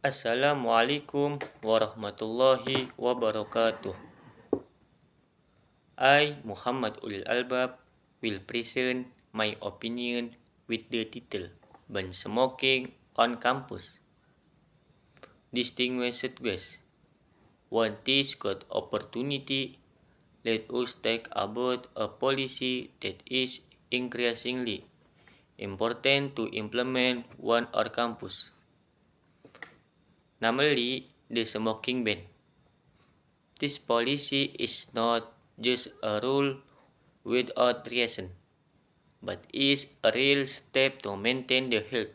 Assalamualaikum warahmatullahi wabarakatuh. I, Muhammad Ulil Albab, will present my opinion with the title Ban Smoking on Campus. Distinguished guests, one this good opportunity, let us talk about a policy that is increasingly important to implement on our campus, namely the smoking ban. This policy is not just a rule without reason, but is a real step to maintain the health,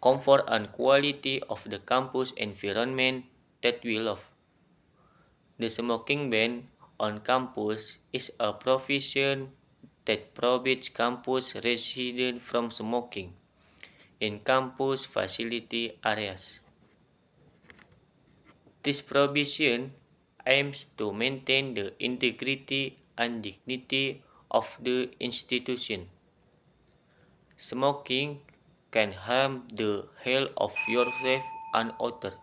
comfort, and quality of the campus environment that we love. The smoking ban on campus is a provision that prohibits campus residents from smoking in campus facility areas. This provision aims to maintain the integrity and dignity of the institution. Smoking can harm the health of yourself and others,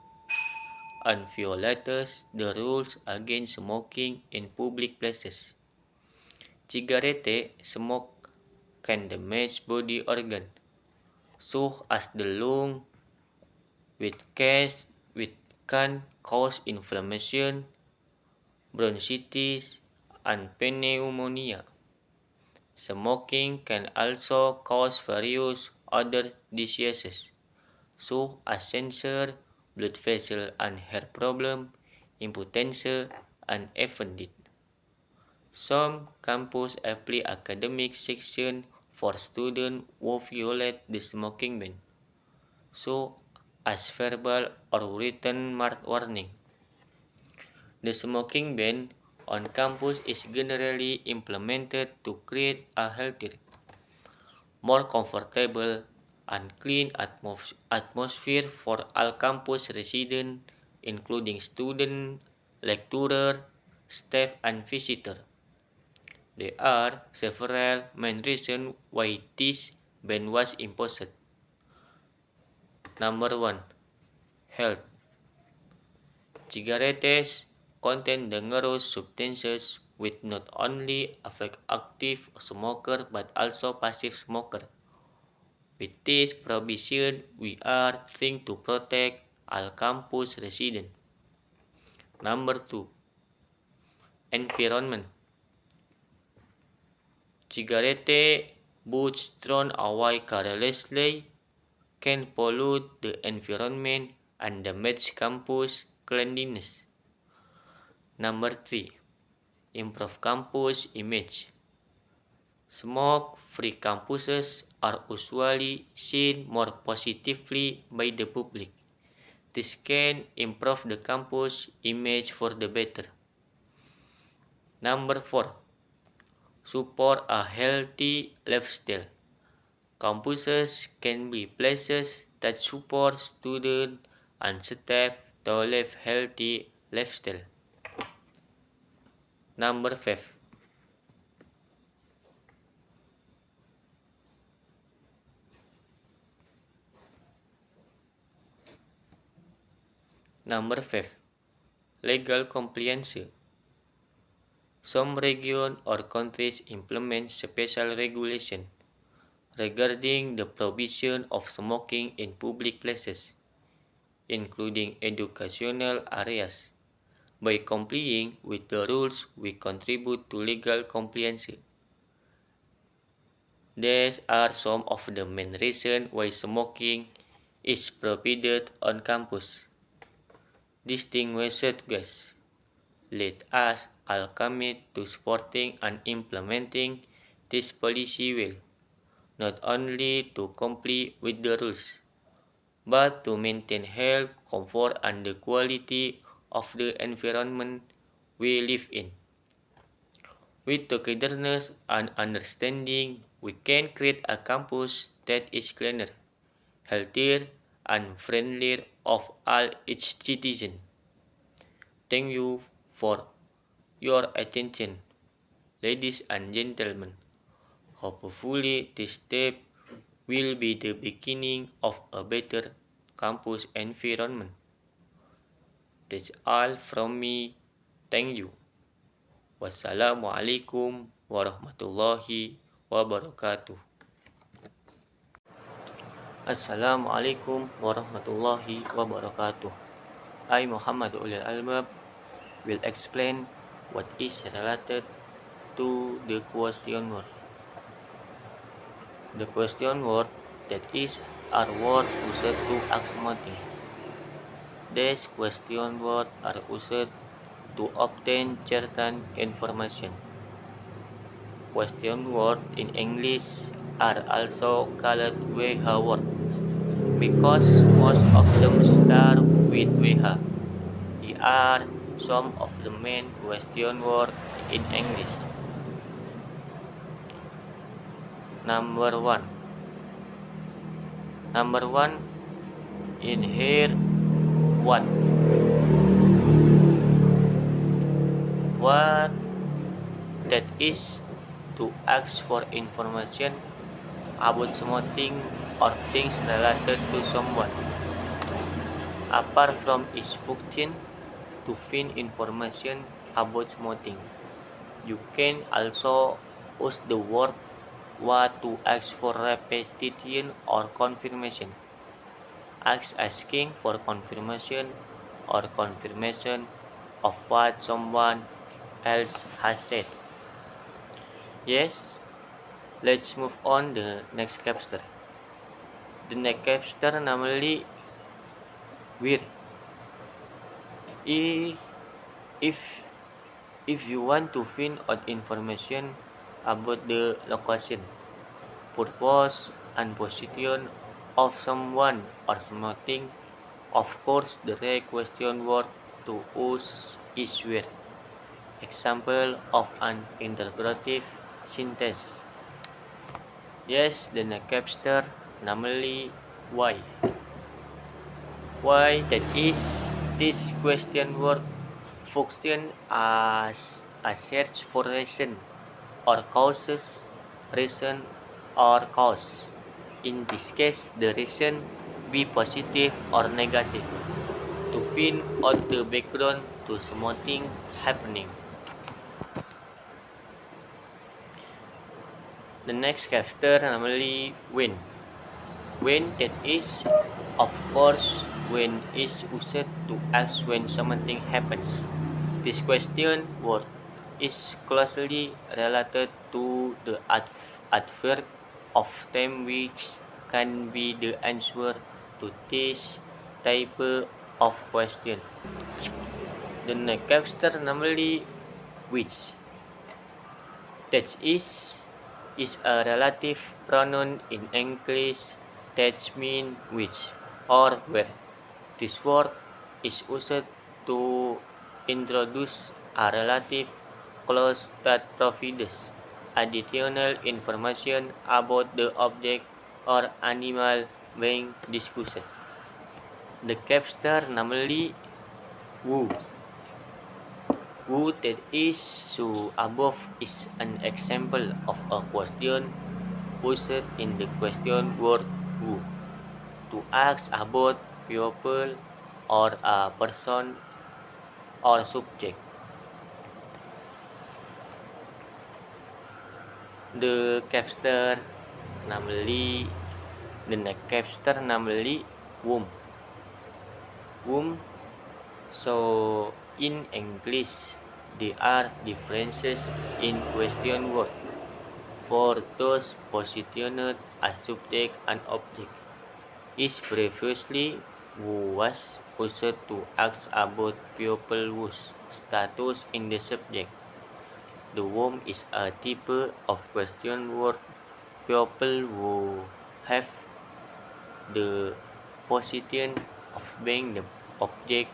and violates the rules against smoking in public places. Cigarette smoke can damage body organs, such as the lung, which can cause inflammation, bronchitis, and pneumonia. Smoking can also cause various other diseases, such as cancer, blood vessel and hair problem, impotence, and even death. Some campus apply academic section for students who violate the smoking ban, so as verbal or written warning. The smoking ban on campus is generally implemented to create a healthier, more comfortable, and clean atmosphere for all campus residents, including students, lecturers, staff, and visitors. There are several main reasons why this ban was imposed. Number 1. Health. Cigarettes contain dangerous substances which not only affect active smokers but also passive smokers. With this provision, we are trying to protect all campus residents. Number 2. Environment. Cigarette butts thrown away carelessly can pollute the environment and damage campus cleanliness. Number 3. Improve campus image. Smoke-free campuses are usually seen more positively by the public. This can improve the campus image for the better. Number 4. Support a healthy lifestyle. Campuses can be places that support students and staff to live healthy lifestyle. Number 5. Number 5. Legal compliance. Some regions or countries implement special regulation regarding the provision of smoking in public places, including educational areas. By complying with the rules, we contribute to legal compliance. These are some of the main reasons why smoking is prohibited on campus. Distinguished guests, let us all commit to supporting and implementing this policy well, not only to comply with the rules, but to maintain health, comfort, and the quality of the environment we live in. With togetherness and understanding, we can create a campus that is cleaner, healthier, and friendlier of all its citizens. Thank you for your attention, ladies and gentlemen. Hopefully, this step will be the beginning of a better campus environment. That's all from me. Thank you. Wassalamualaikum warahmatullahi wabarakatuh. Assalamualaikum warahmatullahi wabarakatuh. I, Muhammad Ulil Albab, will explain what is related to the question word. The question word, that is, are words used to ask something. These question words are used to obtain certain information. Question words in English are also called WH words because most of them start with WH. Here are some of the main question words in English. Number one, in here, what? What, that is, to ask for information about something or things related to someone. Apart from its function to find information about something, you can also use the word what to ask for repetition or confirmation. Asking for confirmation or confirmation of what someone else has said. Yes, let's move on the next capster. The next capster namely where. If if you want to find out information about the location, purpose, and position of someone or something, of course the right question word to use is where. Example of an interrogative sentence. Yes, the next capster namely why. Why, that is, this question word function as a search for reason or causes, reason or cause. In this case, the reason be positive or negative to find out the background to something happening. The next capster namely when. When, that is, of course, when is used to ask when something happens. This question word is closely related to the adverb of time which can be the answer to this type of question. The next capster namely which. That is a relative pronoun in English that means which or where. This word is used to introduce a relative clause that provides additional information about the object or animal being discussed. The capster namely who. Who, that is, so above is an example of a question used in the question word who to ask about people or a person or subject. The next capster namely whom. Whom, so in English there are differences in question word for those positioned as subject and object. Is previously who was used to ask about people whose status in the subject. The whom is a type of question word people who have the position of being the object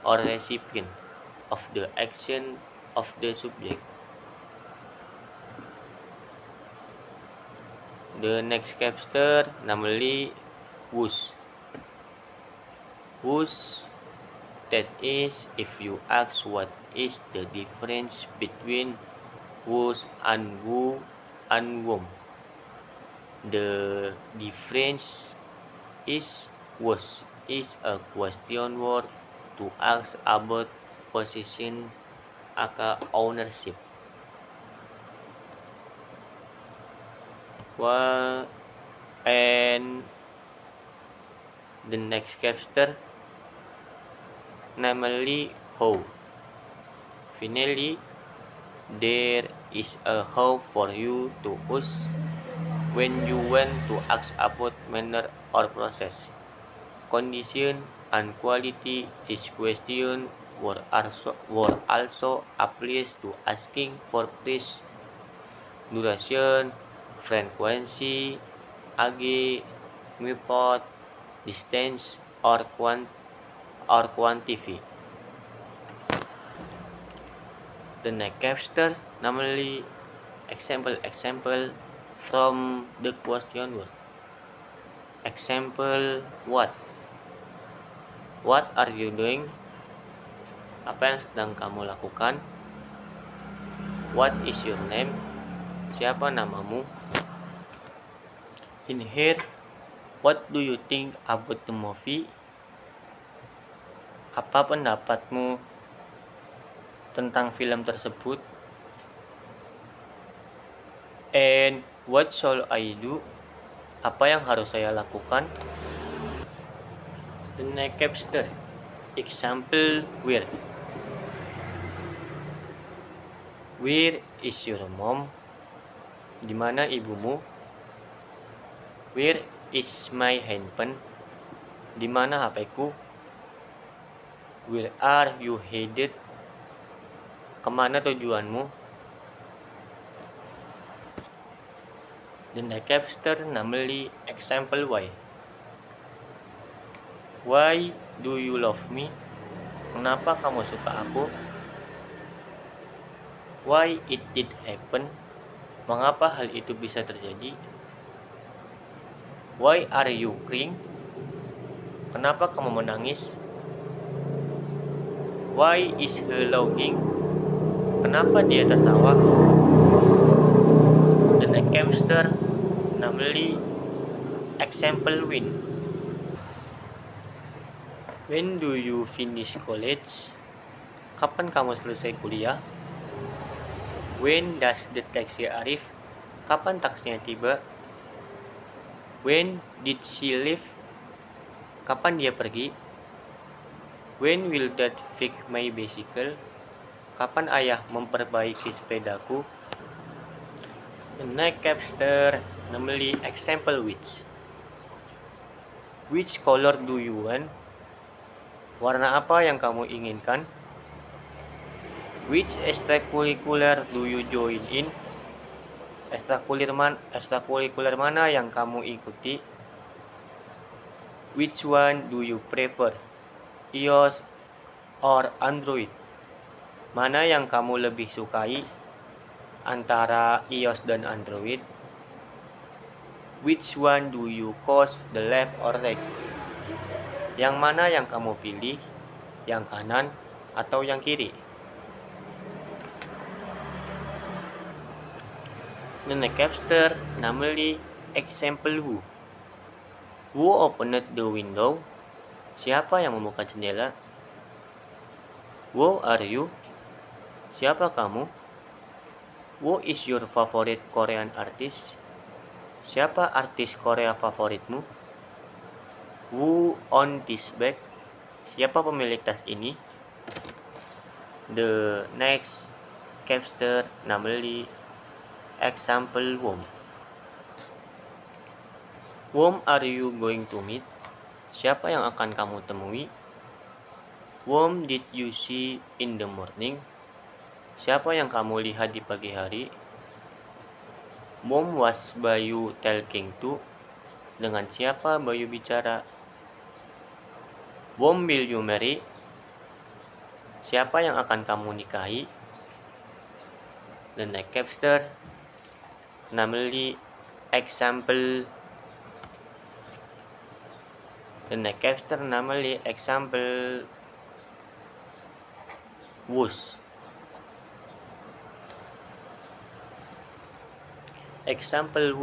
or recipient of the action of the subject. The next capster namely whose. Whose, that is, if you ask what is the difference between whose and who and whom, the difference is whose is a question word to ask about possession aka ownership. Well, and the next chapter, namely how. Finally, there is a how for you to use when you want to ask about manner or process, condition, and quality. This question were also applies to asking for price, duration, frequency, age, method, distance, or quantity. The next chapter, namely example from the question word. Example what? What are you doing? Apa yang sedang kamu lakukan? What is your name? Siapa namamu? In here, what do you think about the movie? Apa pendapatmu tentang film tersebut? And what shall I do? Apa yang harus saya lakukan? The next chapter. Example where. Where is your mom? Di mana ibumu? Where is my handphone? Di mana HP-ku? Where are you headed? Kemana tujuanmu? The next chapter, namely example why. Why do you love me? Kenapa kamu suka aku? Why it did happen? Mengapa hal itu bisa terjadi? Why are you crying? Kenapa kamu menangis? Why is he laughing? Kenapa dia tertawa? The next chapter, namely example when. When do you finish college? Kapan kamu selesai kuliah? When does the taxi arrive? Kapan taksinya tiba? When did she leave? Kapan dia pergi? When will dad fix my bicycle? Kapan ayah memperbaiki sepedaku? The next chapter, namely example which. Which color do you want? Warna apa yang kamu inginkan? Which extracurricular do you join in? Ekstrakurikuler mana yang kamu ikuti? Which one do you prefer? iOS or Android? Mana yang kamu lebih sukai antara iOS dan Android? Which one do you choose, the left or right? Yang mana yang kamu pilih? Yang kanan atau yang kiri? The next chapter, namely example who. Who opened the window? Siapa yang membuka jendela? Who are you? Siapa kamu? Who is your favorite Korean artist? Siapa artis Korea favoritmu? Who owns this bag? Siapa pemilik tas ini? The next chapter, namely example whom. Whom are you going to meet? Siapa yang akan kamu temui? Whom did you see in the morning? Siapa yang kamu lihat di pagi hari? Whom was Bayu talking to? Dengan siapa Bayu bicara? Whom will you marry? Siapa yang akan kamu nikahi? The next chapter, namely example. The next chapter, namely example whose. Example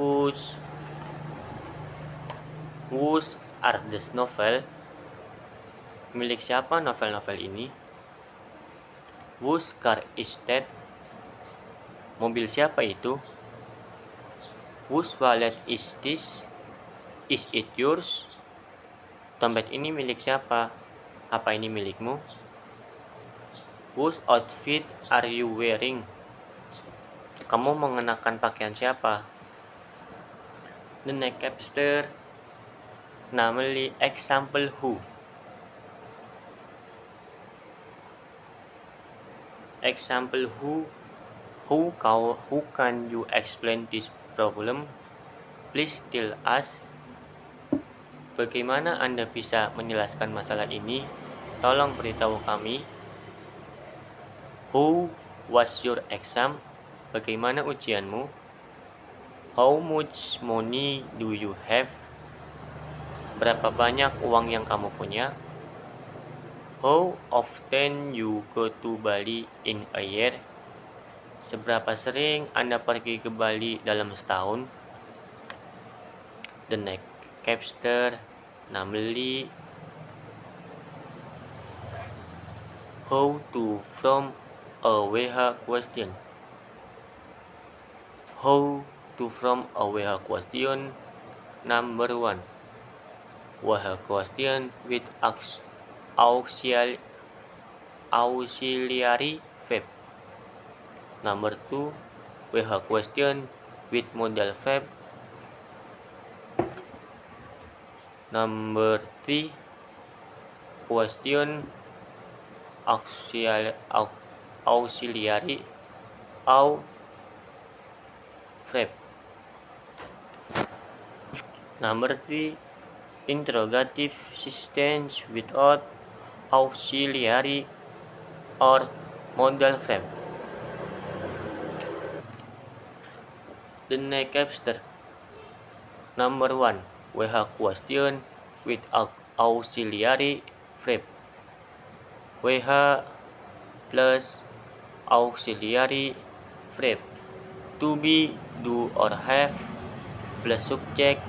whose are this novel. Milik siapa novel-novel ini? Whose car is that? Mobil siapa itu? Whose wallet is this? Is it yours? Dompet ini milik siapa? Apa ini milikmu? Whose outfit are you wearing? Kamu mengenakan pakaian siapa? The next chapter, namely example who. Example who can you explain this problem? Please tell us. Bagaimana Anda bisa menjelaskan masalah ini? Tolong beritahu kami. How was your exam? Bagaimana ujianmu? How much money do you have? Berapa banyak uang yang kamu punya? How often you go to Bali in a year? Seberapa sering Anda pergi ke Bali dalam setahun? The next chapter, namely how to from a WH question. How to from a WH question. Number 1. WH question with auxiliary verb. Number 2. WH question with modal verb. Number 3. Question auxiliary verb. Number 3. Interrogative sentence without auxiliary or modal verb. The next chapter. Number 1. WH question with auxiliary verb. WH plus auxiliary verb. To be, do or have, plus subject,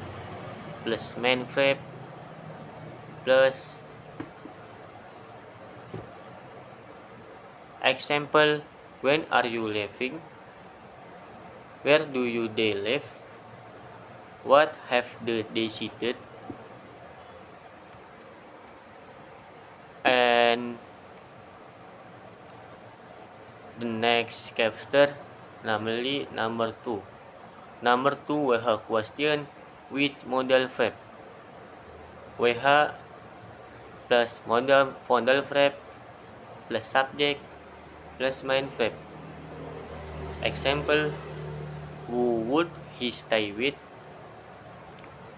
plus main verb, plus example, when are you leaving? Where do you they live? What have they decided? And the next chapter, namely number 2. Number 2, WH question with modal verb. WH plus modal verb plus subject plus main verb. Example, who would he stay with?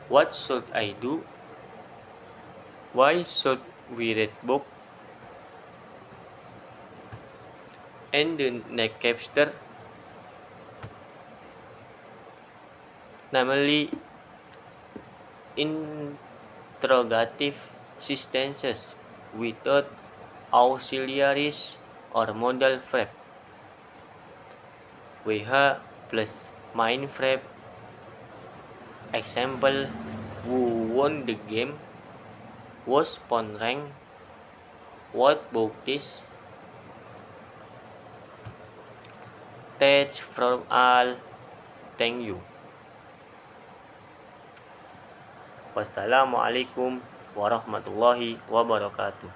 What should I do? Why should we read book? And the next chapter, namely interrogative sentences without auxiliaries or modal verb. WH plus main verb. Example, who won the game? Was phone rang? What book this? That's from all. Thank you. Wassalamualaikum warahmatullahi wabarakatuh.